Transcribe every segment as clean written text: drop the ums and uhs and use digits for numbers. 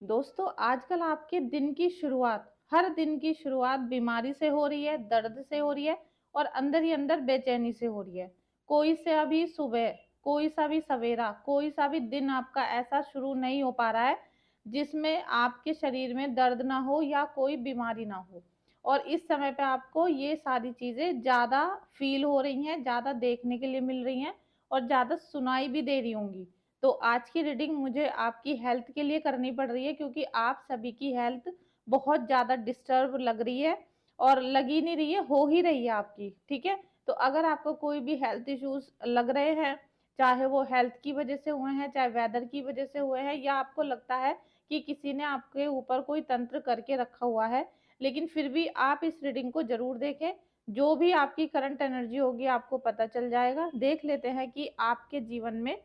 दोस्तों, आजकल आपके दिन की शुरुआत, हर दिन की शुरुआत बीमारी से हो रही है, दर्द से हो रही है और अंदर ही अंदर बेचैनी से हो रही है। कोई सा भी सुबह, कोई सा भी सवेरा, कोई सा भी दिन आपका ऐसा शुरू नहीं हो पा रहा है जिसमें आपके शरीर में दर्द ना हो या कोई बीमारी ना हो। और इस समय पे आपको ये सारी चीजें ज्यादा फील हो रही हैं, ज्यादा देखने के लिए मिल रही हैं और ज्यादा सुनाई भी दे रही होंगी। तो आज की रीडिंग मुझे आपकी हेल्थ के लिए करनी पड़ रही है, क्योंकि आप सभी की हेल्थ बहुत ज्यादा डिस्टर्ब लग रही है और लग ही नहीं रही है, हो ही रही है आपकी। ठीक है, तो अगर आपको कोई भी हेल्थ इश्यूज लग रहे हैं, चाहे वो हेल्थ की वजह से हुए हैं, चाहे वेदर की वजह से हुए हैं, या आपको लगता है कि किसी ने आपके ऊपर कोई तंत्र करके रखा हुआ है, लेकिन फिर भी आप इस रीडिंग को जरूर देखें। जो भी आपकी करंट एनर्जी होगी आपको पता चल जाएगा। देख लेते हैं कि आपके जीवन में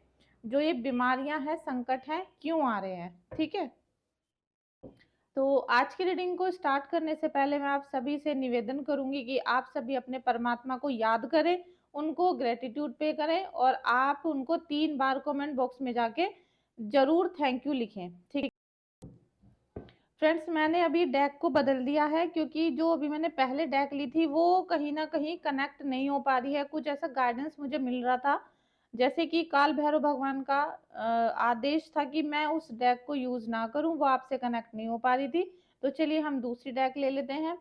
जो ये बीमारियां हैं, संकट हैं, क्यों आ रहे हैं। ठीक है, तो आज की रीडिंग को स्टार्ट करने से पहले मैं आप सभी से निवेदन करूंगी कि आप सभी अपने परमात्मा को याद करें, उनको ग्रेटिट्यूड पे करें और आप उनको 3 बार कमेंट बॉक्स में जाके जरूर थैंक यू लिखें। ठीक है फ्रेंड्स, मैंने अभी डेक को बदल दिया है, क्योंकि जो अभी मैंने पहले डेक ली थी वो कहीं ना कहीं कनेक्ट नहीं हो पा रही है। कुछ ऐसा गाइडेंस मुझे मिल रहा था, जैसे कि काल भैरव भगवान का आदेश था कि मैं उस डेक को यूज ना करूं, वो आपसे कनेक्ट नहीं हो पा रही थी। तो चलिए हम दूसरी डेक ले लेते हैं।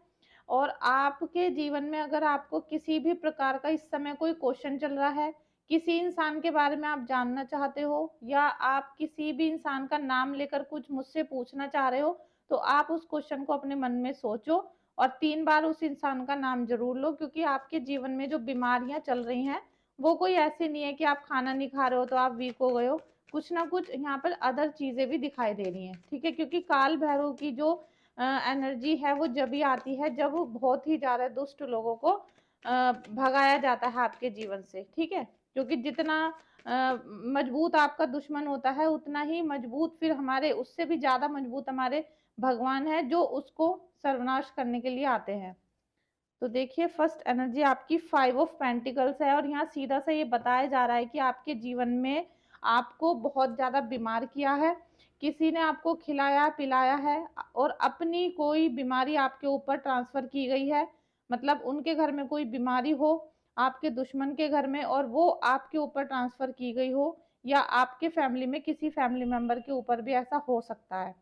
और आपके जीवन में अगर आपको किसी भी प्रकार का इस समय कोई क्वेश्चन चल रहा है, किसी इंसान के बारे में आप जानना चाहते हो, या आप किसी भी इंसान का नाम लेकर कुछ मुझसे पूछना चाह रहे हो, तो आप उस क्वेश्चन को अपने मन में सोचो और 3 बार उस इंसान का नाम जरूर लो। क्योंकि आपके जीवन में जो बीमारियां चल रही हैं वो कोई ऐसी नहीं है कि आप खाना नहीं खा रहे हो तो आप वीक हो गए हो। कुछ ना कुछ यहाँ पर अदर चीजें भी दिखाई दे रही हैं। ठीक है, क्योंकि काल भैरव की जो एनर्जी है वो जब भी आती है जब बहुत ही ज्यादा दुष्ट लोगों को भगाया जाता है आपके जीवन से। ठीक है, क्योंकि जितना मजबूत आपका दुश्मन होता है उतना ही मजबूत फिर हमारे, उससे भी ज्यादा मजबूत हमारे भगवान है जो उसको सर्वनाश करने के लिए आते हैं। तो देखिए, फर्स्ट एनर्जी आपकी 5 ऑफ पेंटिकल्स है और यहाँ सीधा सा ये बताया जा रहा है कि आपके जीवन में आपको बहुत ज्यादा बीमार किया है, किसी ने आपको खिलाया पिलाया है और अपनी कोई बीमारी आपके ऊपर ट्रांसफर की गई है। मतलब उनके घर में कोई बीमारी हो, आपके दुश्मन के घर में, और वो आपके ऊपर ट्रांसफर की गई हो, या आपके फैमिली में किसी फैमिली मेंबर के ऊपर भी ऐसा हो सकता है।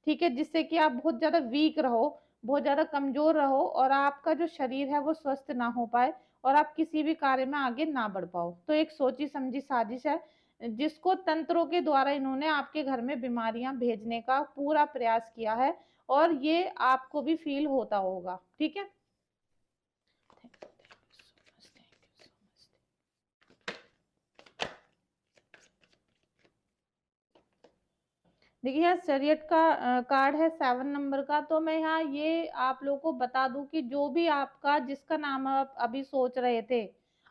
ठीक है, जिससे कि आप बहुत ज्यादा वीक रहो, बहुत ज्यादा कमजोर रहो और आपका जो शरीर है वो स्वस्थ ना हो पाए और आप किसी भी कार्य में आगे ना बढ़ पाओ। तो एक सोची समझी साजिश है जिसको तंत्रों के द्वारा इन्होंने आपके घर में बीमारियां भेजने का पूरा प्रयास किया है, और ये आपको भी फील होता होगा। ठीक है, देखिए यहाँ चरियट का कार्ड है 7 नंबर का। तो मैं यहाँ ये आप लोगों को बता दूं कि जो भी आपका, जिसका नाम आप अभी सोच रहे थे,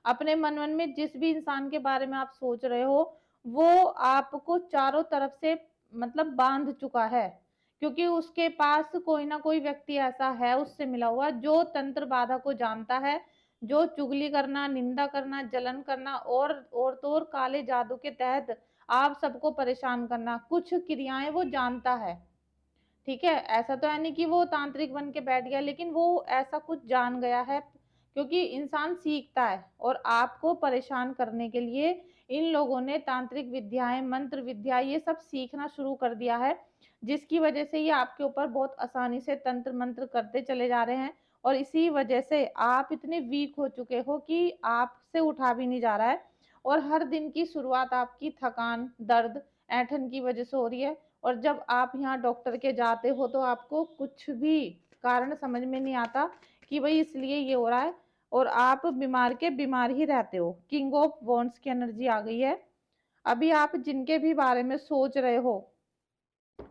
अपने मन मन में जिस भी इंसान के बारे में आप सोच रहे हो, वो आपको चारों तरफ से मतलब बांध चुका है। क्योंकि उसके पास कोई ना कोई व्यक्ति ऐसा है उससे मिला हुआ जो तंत्र बाधा को जानता है, जो चुगली करना, निंदा करना, जलन करना और तो और काले जादू के तहत आप सबको परेशान करना, कुछ क्रियाएं वो जानता है। ठीक है, ऐसा तो है नहीं कि वो तांत्रिक बन के बैठ गया, लेकिन वो ऐसा कुछ जान गया है। क्योंकि इंसान सीखता है और आपको परेशान करने के लिए इन लोगों ने तांत्रिक विद्याएं, मंत्र विद्या, ये सब सीखना शुरू कर दिया है, जिसकी वजह से ये आपके ऊपर बहुत आसानी से तंत्र मंत्र करते चले जा रहे हैं। और इसी वजह से आप इतने वीक हो चुके हो कि आपसे उठा भी नहीं जा रहा है, और हर दिन की शुरुआत आपकी थकान, दर्द, ऐंठन की वजह से हो रही है। और जब आप यहाँ डॉक्टर के जाते हो तो आपको कुछ भी कारण समझ में नहीं आता कि भाई इसलिए ये हो रहा है, और आप बीमार के बीमार ही रहते हो। किंग ऑफ वॉन्ड्स की एनर्जी आ गई है। अभी आप जिनके भी बारे में सोच रहे हो,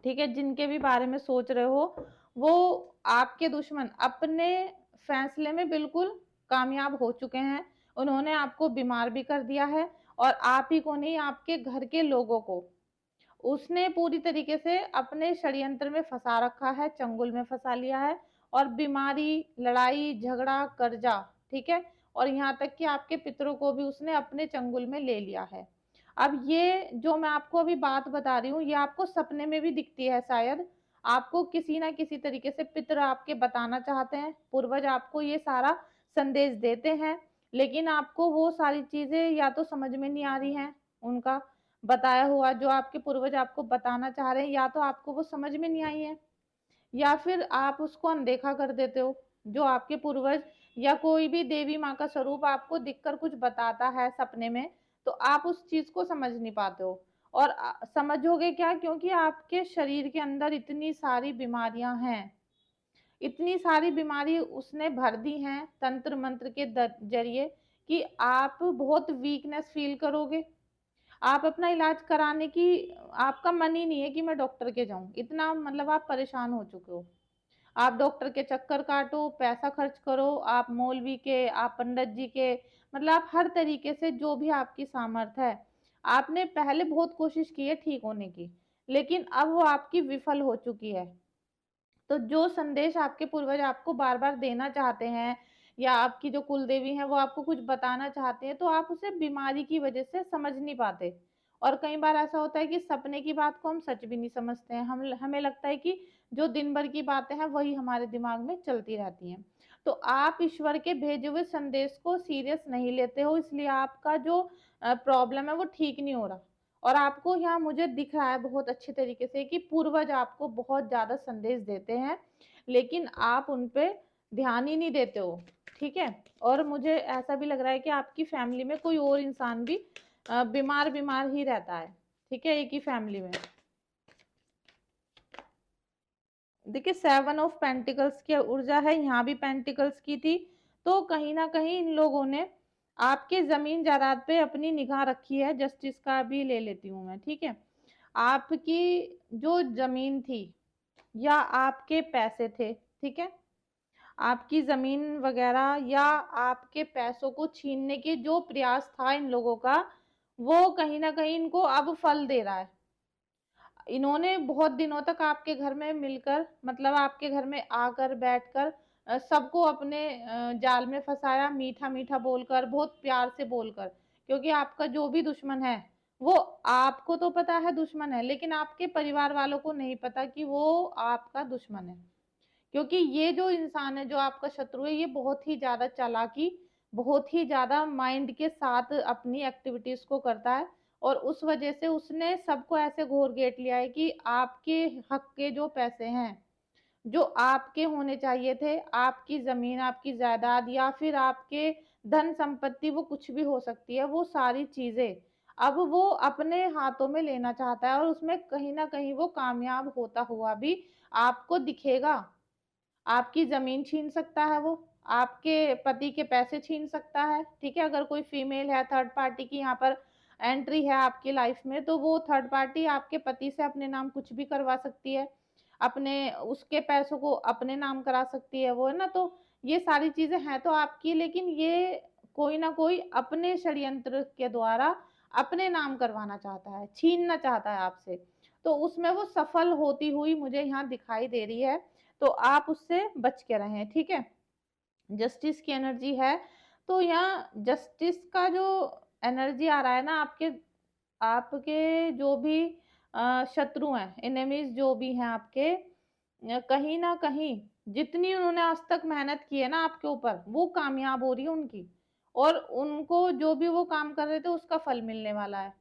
ठीक है, जिनके भी बारे में सोच रहे हो, वो आपके दुश्मन अपने फैसले में बिल्कुल कामयाब हो चुके हैं। उन्होंने आपको बीमार भी कर दिया है, और आप ही को नहीं, आपके घर के लोगों को उसने पूरी तरीके से अपने षड्यंत्र में फंसा रखा है, चंगुल में फंसा लिया है। और बीमारी, लड़ाई झगड़ा, कर्जा, ठीक है, और यहाँ तक कि आपके पितरों को भी उसने अपने चंगुल में ले लिया है। अब ये जो मैं आपको अभी बात बता रही हूँ, ये आपको सपने में भी दिखती है शायद। आपको किसी ना किसी तरीके से पितर आपके बताना चाहते हैं, पूर्वज आपको ये सारा संदेश देते हैं, लेकिन आपको वो सारी चीजें या तो समझ में नहीं आ रही हैं, उनका बताया हुआ जो आपके पूर्वज आपको बताना चाह रहे हैं, या तो आपको वो समझ में नहीं आई है, या फिर आप उसको अनदेखा कर देते हो। जो आपके पूर्वज या कोई भी देवी माँ का स्वरूप आपको दिखकर कुछ बताता है सपने में, तो आप उस चीज को समझ नहीं पाते हो। और समझोगे क्या, क्योंकि आपके शरीर के अंदर इतनी सारी बीमारियां हैं, इतनी सारी बीमारी उसने भर दी हैं तंत्र मंत्र के जरिए, कि आप बहुत वीकनेस फील करोगे। आप अपना इलाज कराने की, आपका मन ही नहीं है कि मैं डॉक्टर के जाऊं, इतना मतलब आप परेशान हो चुके हो। आप डॉक्टर के चक्कर काटो, पैसा खर्च करो, आप मौलवी के, आप पंडित जी के, मतलब आप हर तरीके से जो भी आपकी सामर्थ है, आपने पहले बहुत कोशिश की है ठीक होने की, लेकिन अब वो आपकी विफल हो चुकी है। तो जो संदेश आपके पूर्वज आपको बार बार देना चाहते हैं, या आपकी जो कुल देवी है वो आपको कुछ बताना चाहते हैं, तो आप उसे बीमारी की वजह से समझ नहीं पाते। और कई बार ऐसा होता है कि सपने की बात को हम सच भी नहीं समझते हैं, हम हमें लगता है कि जो दिन भर की बातें हैं वही हमारे दिमाग में चलती रहती हैं। तो आप ईश्वर के भेजे हुए संदेश को सीरियस नहीं लेते हो, इसलिए आपका जो प्रॉब्लम है वो ठीक नहीं हो रहा। और आपको यहाँ मुझे दिख रहा है बहुत अच्छी तरीके से कि पूर्वज आपको बहुत ज्यादा संदेश देते हैं, लेकिन आप उन पे ध्यान ही नहीं देते हो। ठीक है। और मुझे ऐसा भी लग रहा है कि आपकी फैमिली में कोई और इंसान भी बीमार बीमार ही रहता है। ठीक है, एक ही फैमिली में। देखिए, 7 ऑफ पेंटिकल्स की ऊर्जा है, यहाँ भी पेंटिकल्स की थी। तो कहीं ना कहीं इन लोगों ने आपके जमीन जायदाद पे अपनी निगाह रखी है। जस्टिस का भी ले लेती हूँ मैं, ठीक है। आपकी जो जमीन थी या आपके पैसे थे, ठीक है, आपकी जमीन वगैरह या आपके पैसों को छीनने के जो प्रयास था इन लोगों का, वो कहीं ना कहीं इनको अब फल दे रहा है। इन्होंने बहुत दिनों तक आपके घर में मिलकर, मतलब आपके घर में आकर बैठकर सबको अपने जाल में फंसाया, मीठा मीठा बोलकर, बहुत प्यार से बोलकर। क्योंकि आपका जो भी दुश्मन है, वो आपको तो पता है दुश्मन है, लेकिन आपके परिवार वालों को नहीं पता कि वो आपका दुश्मन है। क्योंकि ये जो इंसान है, जो आपका शत्रु है, ये बहुत ही ज्यादा चालाकी, बहुत ही ज्यादा माइंड के साथ अपनी एक्टिविटीज को करता है। और उस वजह से उसने सबको ऐसे घोर गेट लिया है कि आपके हक के जो पैसे हैं, जो आपके होने चाहिए थे, आपकी जमीन, आपकी जायदाद, या फिर आपके धन संपत्ति, वो कुछ भी हो सकती है, वो सारी चीजें अब वो अपने हाथों में लेना चाहता है। और उसमें कहीं ना कहीं वो कामयाब होता हुआ भी आपको दिखेगा। आपकी जमीन छीन सकता है वो, आपके पति के पैसे छीन सकता है। ठीक है, अगर कोई फीमेल है, थर्ड पार्टी की यहाँ पर एंट्री है आपकी लाइफ में, तो वो थर्ड पार्टी आपके पति से अपने नाम कुछ भी करवा सकती है, अपने उसके पैसों को अपने नाम करा सकती है वो, है ना। तो ये सारी चीजें हैं तो आपकी, लेकिन ये कोई ना कोई अपने षड्यंत्र के द्वारा अपने नाम करवाना चाहता है, छीनना चाहता है आपसे। तो उसमें वो सफल होती हुई मुझे यहाँ दिखाई दे रही है। तो आप उससे बच के रहें, ठीक है। जस्टिस की एनर्जी है, तो यहाँ जस्टिस का जो एनर्जी आ रहा है ना, आपके आपके जो भी शत्रु हैं, एनिमीज जो भी हैं आपके, कहीं ना कहीं जितनी उन्होंने आज तक मेहनत की है ना आपके ऊपर, वो कामयाब हो रही है उनकी। और उनको जो भी वो काम कर रहे थे उसका फल मिलने वाला है।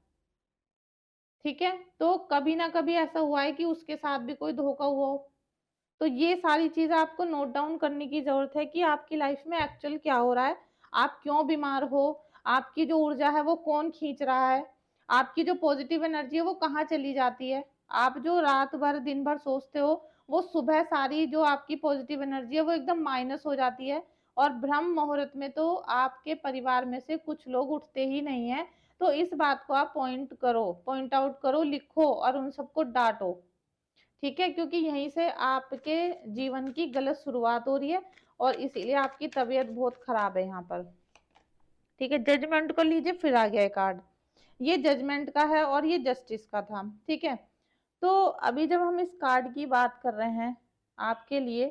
ठीक है। तो कभी ना कभी ऐसा हुआ है कि उसके साथ भी कोई धोखा हुआ हो। तो ये सारी चीजें आपको नोट डाउन करने की जरूरत है कि आपकी लाइफ में एक्चुअल क्या हो रहा है, आप क्यों बीमार हो, आपकी जो ऊर्जा है वो कौन खींच रहा है, आपकी जो पॉजिटिव एनर्जी है वो कहाँ चली जाती है। आप जो रात भर दिन भर सोचते हो, वो सुबह सारी जो आपकी पॉजिटिव एनर्जी है वो एकदम माइनस हो जाती है। और ब्रह्म मुहूर्त में तो आपके परिवार में से कुछ लोग उठते ही नहीं है। तो इस बात को आप पॉइंट करो, पॉइंट आउट करो, लिखो और उन सबको डांटो। ठीक है, क्योंकि यहीं से आपके जीवन की गलत शुरुआत हो रही है, और इसीलिए आपकी तबीयत बहुत खराब है यहाँ पर। ठीक है, जजमेंट को लीजिए, फिर आ गया कार्ड, ये जजमेंट का है और ये जस्टिस का था। ठीक है। तो अभी जब हम इस कार्ड की बात कर रहे हैं आपके लिए,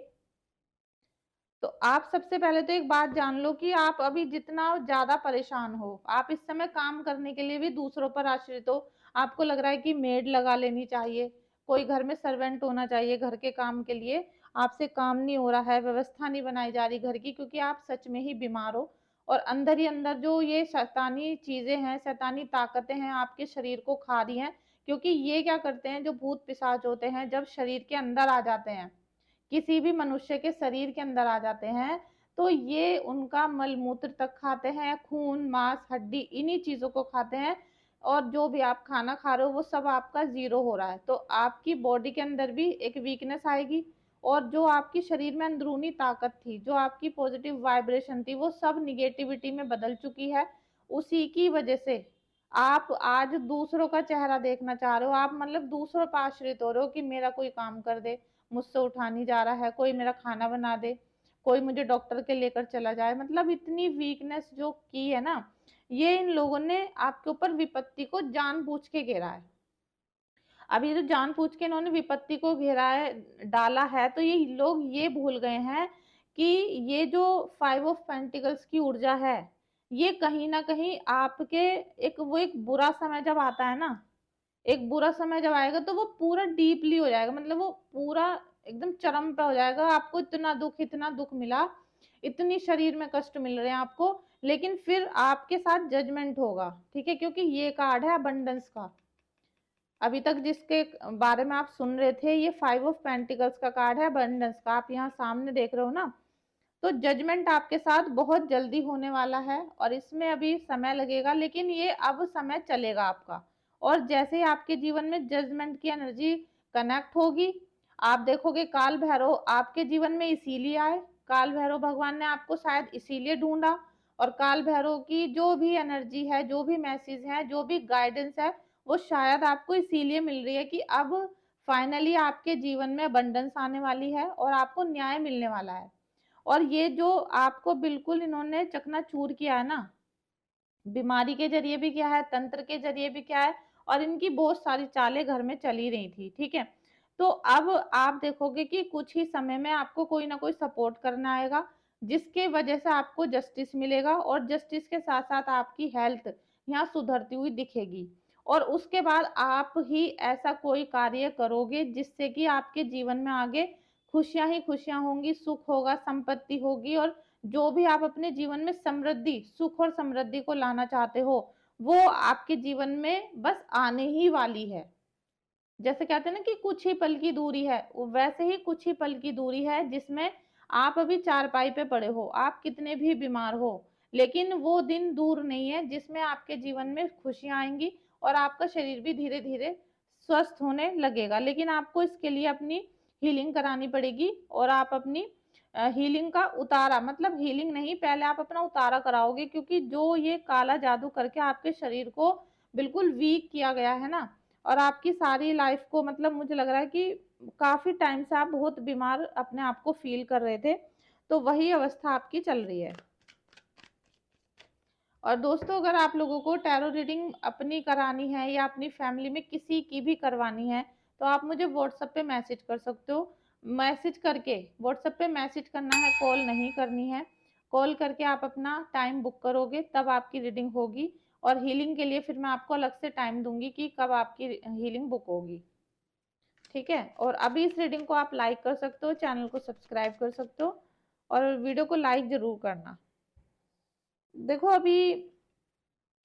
तो आप सबसे पहले तो एक बात जान लो कि आप अभी जितना ज़्यादा परेशान हो, आप इस समय काम करने के लिए भी दूसरों पर आश्रित हो। आपको लग रहा है कि मेड लगा लेनी चाहिए, कोई घर में सर्वेंट होना चाहिए घर के काम के लिए। आपसे काम नहीं हो रहा है, व्यवस्था नहीं बनाई जा रही घर की, क्योंकि आप सच में ही बीमार हो। और अंदर ही अंदर जो ये शैतानी चीज़ें हैं, शैतानी ताकतें हैं, आपके शरीर को खा रही हैं। क्योंकि ये क्या करते हैं, जो भूत पिशाच होते हैं, जब शरीर के अंदर आ जाते हैं, किसी भी मनुष्य के शरीर के अंदर आ जाते हैं, तो ये उनका मल मूत्र तक खाते हैं, खून मांस हड्डी इन्हीं चीजों को खाते हैं। और जो भी आप खाना खा रहे हो वो सब आपका जीरो हो रहा है, तो आपकी बॉडी के अंदर भी एक वीकनेस आएगी। और जो आपकी शरीर में अंदरूनी ताकत थी, जो आपकी पॉजिटिव वाइब्रेशन थी, वो सब निगेटिविटी में बदल चुकी है। उसी की वजह से आप आज दूसरों का चेहरा देखना चाह रहे हो, आप मतलब दूसरों पर आश्रित हो रहे हो कि मेरा कोई काम कर दे, मुझसे उठा नहीं जा रहा है, कोई मेरा खाना बना दे, कोई मुझे डॉक्टर के लेकर चला जाए। मतलब इतनी वीकनेस जो की है ना, ये इन लोगों ने आपके ऊपर विपत्ति को जानबूझ के घेरा है। अब ये जो जानबूझ के इन्होंने विपत्ति को घेरा है, डाला है, तो ये लोग ये भूल गए हैं कि ये जो 5 ऑफ पेंटिकल्स की ऊर्जा है, ये कहीं ना कहीं आपके एक बुरा समय जब आता है ना, एक बुरा समय जब आएगा तो वो पूरा डीपली हो जाएगा, मतलब वो पूरा एकदम चरम पे हो जाएगा। आपको इतना दुख मिला, इतनी शरीर में कष्ट मिल रहे हैं आपको, लेकिन फिर आपके साथ जजमेंट होगा, ठीक है, क्योंकि ये कार्ड है अबंडेंस का। अभी तक जिसके बारे में आप सुन रहे थे, ये 5 ऑफ पेंटिकल्स का कार्ड है अबंडेंस का, आप यहाँ सामने देख रहे हो ना। तो जजमेंट आपके साथ बहुत जल्दी होने वाला है, और इसमें अभी समय लगेगा, लेकिन ये अब समय चलेगा आपका। और जैसे ही आपके जीवन में जजमेंट की एनर्जी कनेक्ट होगी, आप देखोगे काल भैरव आपके जीवन में इसीलिए आए, काल भैरव भगवान ने आपको शायद इसीलिए ढूंढा। और काल भैरव की जो भी एनर्जी है, जो भी मैसेज है, जो भी गाइडेंस है, वो शायद आपको इसीलिए मिल रही है कि अब फाइनली आपके जीवन में अबंडेंस आने वाली है और आपको न्याय मिलने वाला है। और ये जो आपको बिल्कुल इन्होंने चकनाचूर किया है ना, बीमारी के जरिए भी किया है, तंत्र के जरिए भी किया है, और इनकी बहुत सारी चालें घर में चली रही थी, ठीक है। तो अब आप देखोगे कि कुछ ही समय में आपको कोई ना कोई सपोर्ट करना आएगा, जिसके वजह से आपको जस्टिस मिलेगा, और जस्टिस के साथ साथ आपकी हेल्थ यहाँ सुधरती हुई दिखेगी। और उसके बाद आप ही ऐसा कोई कार्य करोगे जिससे कि आपके जीवन में आगे खुशियां ही खुशियां होंगी, सुख होगा, संपत्ति होगी, और जो भी आप अपने जीवन में समृद्धि, सुख और समृद्धि को लाना चाहते हो, वो आपके जीवन में बस आने ही वाली है। जैसे कहते हैं ना कि कुछ ही पल की दूरी है, वैसे ही कुछ ही पल की दूरी है जिसमें आप अभी चारपाई पे पड़े हो, आप कितने भी बीमार हो, लेकिन वो दिन दूर नहीं है जिसमें आपके जीवन में खुशियां आएंगी और आपका शरीर भी धीरे धीरे स्वस्थ होने लगेगा। लेकिन आपको इसके लिए अपनी हीलिंग करानी पड़ेगी, और आप अपनी हीलिंग का उतारा, मतलब हीलिंग नहीं, पहले आप अपना उतारा कराओगे, क्योंकि जो ये काला जादू करके आपके शरीर को बिल्कुल वीक किया गया है ना, और आपकी सारी लाइफ को, मतलब मुझे लग रहा है कि काफी टाइम से आप बहुत बीमार अपने आप को फील कर रहे थे, तो वही अवस्था आपकी चल रही है। और दोस्तों, अगर आप लोगों को टैरो रीडिंग अपनी करानी है या अपनी फैमिली में किसी की भी करवानी है, तो आप मुझे व्हाट्सएप पे मैसेज कर सकते हो। मैसेज करके, व्हाट्सएप पे मैसेज करना है, कॉल नहीं करनी है। कॉल करके आप अपना टाइम बुक करोगे, तब आपकी रीडिंग होगी। और हीलिंग के लिए फिर मैं आपको अलग से टाइम दूंगी कि कब आपकी हीलिंग बुक होगी, ठीक है। और अभी इस रीडिंग को आप लाइक कर सकते हो, चैनल को सब्सक्राइब कर सकते हो, और वीडियो को लाइक जरूर करना। देखो, अभी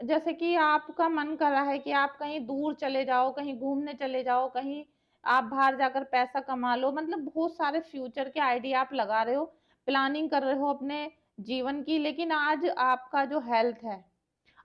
जैसे कि आपका मन कर रहा है कि आप कहीं दूर चले जाओ, कहीं घूमने चले जाओ, कहीं आप बाहर जाकर पैसा कमा लो, मतलब बहुत सारे फ्यूचर के आइडिया आप लगा रहे हो, प्लानिंग कर रहे हो अपने जीवन की। लेकिन आज आपका जो हेल्थ है,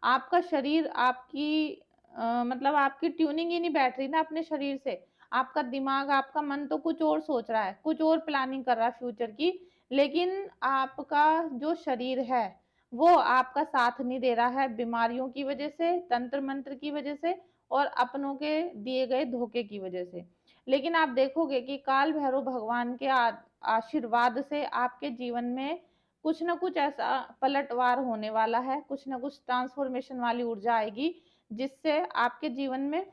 आपका शरीर, आपकी मतलब आपकी ट्यूनिंग ही नहीं बैठ रही ना अपने शरीर से। आपका दिमाग, आपका मन तो कुछ और सोच रहा है, कुछ और प्लानिंग कर रहा है फ्यूचर की, लेकिन आपका जो शरीर है वो आपका साथ नहीं दे रहा है, बीमारियों की वजह से, तंत्र मंत्र की वजह से, और अपनों के दिए गए धोखे की वजह से। लेकिन आप देखोगे कि काल भैरव भगवान के आशीर्वाद से आपके जीवन में कुछ ना कुछ ऐसा पलटवार होने वाला है, कुछ ना कुछ ट्रांसफॉर्मेशन वाली ऊर्जा आएगी, जिससे आपके जीवन में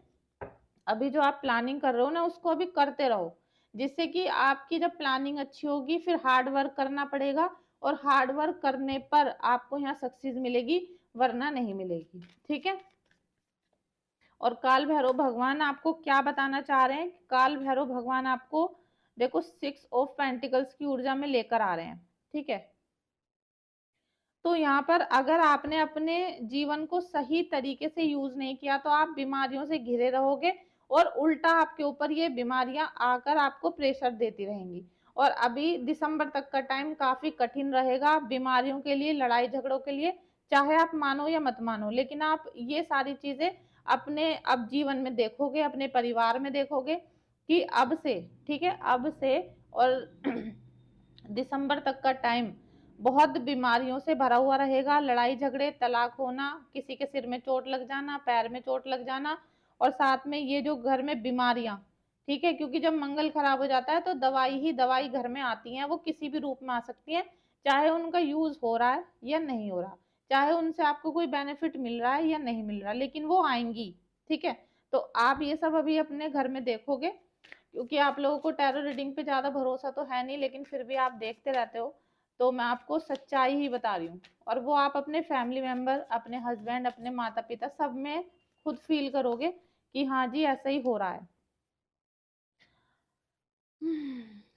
अभी जो आप प्लानिंग कर रहे हो ना, उसको अभी करते रहो। जिससे कि आपकी जब प्लानिंग अच्छी होगी फिर हार्ड वर्क करना पड़ेगा, और हार्ड वर्क करने पर आपको यहाँ सक्सेस मिलेगी, वरना नहीं मिलेगी। ठीक है। और काल भैरव भगवान आपको क्या बताना चाह रहे हैं? काल भैरव भगवान आपको देखो 6 ऑफ पेंटिकल्स की ऊर्जा में लेकर आ रहे हैं। ठीक है। तो यहाँ पर अगर आपने अपने जीवन को सही तरीके से यूज नहीं किया तो आप बीमारियों से घिरे रहोगे, और उल्टा आपके ऊपर ये बीमारियां आकर आपको प्रेशर देती रहेंगी। और अभी दिसंबर तक का टाइम काफी कठिन रहेगा बीमारियों के लिए, लड़ाई झगड़ों के लिए, चाहे आप मानो या मत मानो, लेकिन आप ये सारी चीजें अपने अब जीवन में देखोगे, अपने परिवार में देखोगे कि अब से, ठीक है, अब से और दिसंबर तक का टाइम बहुत बीमारियों से भरा हुआ रहेगा। लड़ाई झगड़े, तलाक होना, किसी के सिर में चोट लग जाना, पैर में चोट लग जाना, और साथ में ये जो घर में बीमारियां, ठीक है, क्योंकि जब मंगल खराब हो जाता है तो दवाई ही दवाई घर में आती है, वो किसी भी रूप में आ सकती है, चाहे उनका यूज हो रहा है या नहीं हो रहा, चाहे उनसे आपको कोई बेनिफिट मिल रहा है या नहीं मिल रहा, लेकिन वो आएंगी। ठीक है। तो आप ये सब अभी अपने घर में देखोगे, क्योंकि आप लोगों को टैरो रीडिंग पे ज्यादा भरोसा तो है नहीं, लेकिन फिर भी आप देखते रहते हो, तो मैं आपको सच्चाई ही बता रही हूँ। और वो आप अपने फैमिली मेंबर, अपने हस्बैंड, अपने माता पिता, सब में खुद फील करोगे कि हाँ जी ऐसा ही हो रहा है।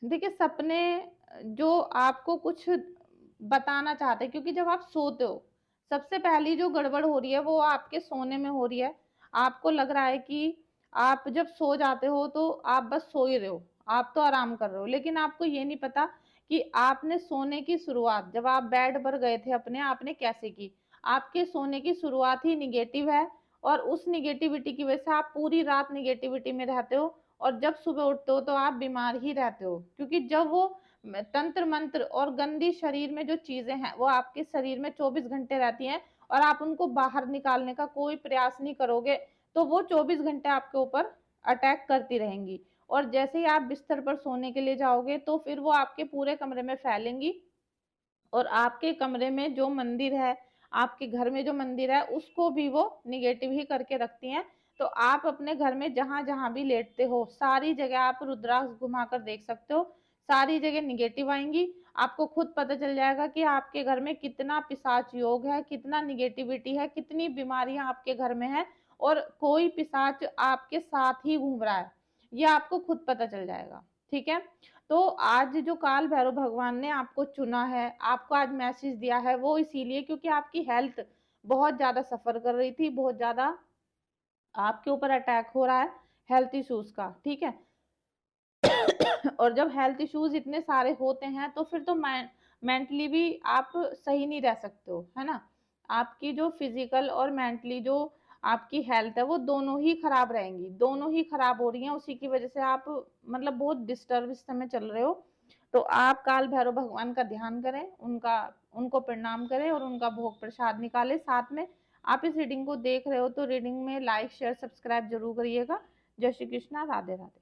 देखिए, सपने जो आपको कुछ बताना चाहते हैं, क्योंकि जब आप सोते हो, सबसे पहली जो गड़बड़ हो रही है वो आपके सोने में हो रही है। आपको लग रहा है कि आप जब सो जाते हो तो आप बस सो ही रहे हो, आप तो आराम कर रहे हो, लेकिन आपको ये नहीं पता कि आपने सोने की शुरुआत जब आप बेड पर गए थे अपने, आपने कैसे की। आपके सोने की शुरुआत ही निगेटिव है, और उस निगेटिविटी की वजह से आप पूरी रात निगेटिविटी में रहते हो, और जब सुबह उठते हो तो आप बीमार ही रहते हो, क्योंकि जब वो तंत्र मंत्र और गंदी शरीर में जो चीजें हैं वो आपके शरीर में 24 घंटे रहती हैं, और आप उनको बाहर निकालने का कोई प्रयास नहीं करोगे, तो वो 24 घंटे आपके ऊपर अटैक करती रहेंगी। और जैसे ही आप बिस्तर पर सोने के लिए जाओगे तो फिर वो आपके पूरे कमरे में फैलेंगी, और आपके कमरे में जो मंदिर है, आपके घर में जो मंदिर है, उसको भी वो निगेटिव ही करके रखती हैं। तो आप अपने घर में जहां जहां भी लेटते हो, सारी जगह आप रुद्राक्ष घुमाकर देख सकते हो, सारी जगह निगेटिव आएंगी। आपको खुद पता चल जाएगा कि आपके घर में कितना पिशाच योग है, कितना निगेटिविटी है, कितनी बीमारियां आपके घर में है, और कोई पिशाच आपके साथ ही घूम रहा है, ये आपको खुद पता चल जाएगा। ठीक है। तो आज जो काल भैरव भगवान ने आपको चुना है, आपको आज मैसेज दिया है, वो इसीलिए क्योंकि आपकी हेल्थ बहुत ज्यादा सफर कर रही थी, बहुत ज्यादा आपके ऊपर अटैक हो रहा है हेल्थ इश्यूज का। ठीक है। और जब हेल्थ इश्यूज इतने सारे होते हैं तो फिर तो मेंटली भी आप सही नहीं रह सकते हो, है ना। आपकी जो फिजिकल और मेंटली जो आपकी हेल्थ है वो दोनों ही खराब रहेंगी, दोनों ही खराब हो रही हैं, उसी की वजह से आप मतलब बहुत डिस्टर्ब इस समय चल रहे हो। तो आप काल भैरव भगवान का ध्यान करें, उनका उनको प्रणाम करें और उनका भोग प्रसाद निकालें। साथ में आप इस रीडिंग को देख रहे हो तो रीडिंग में लाइक शेयर सब्सक्राइब जरूर करिएगा। जय श्री कृष्णा, राधे राधे।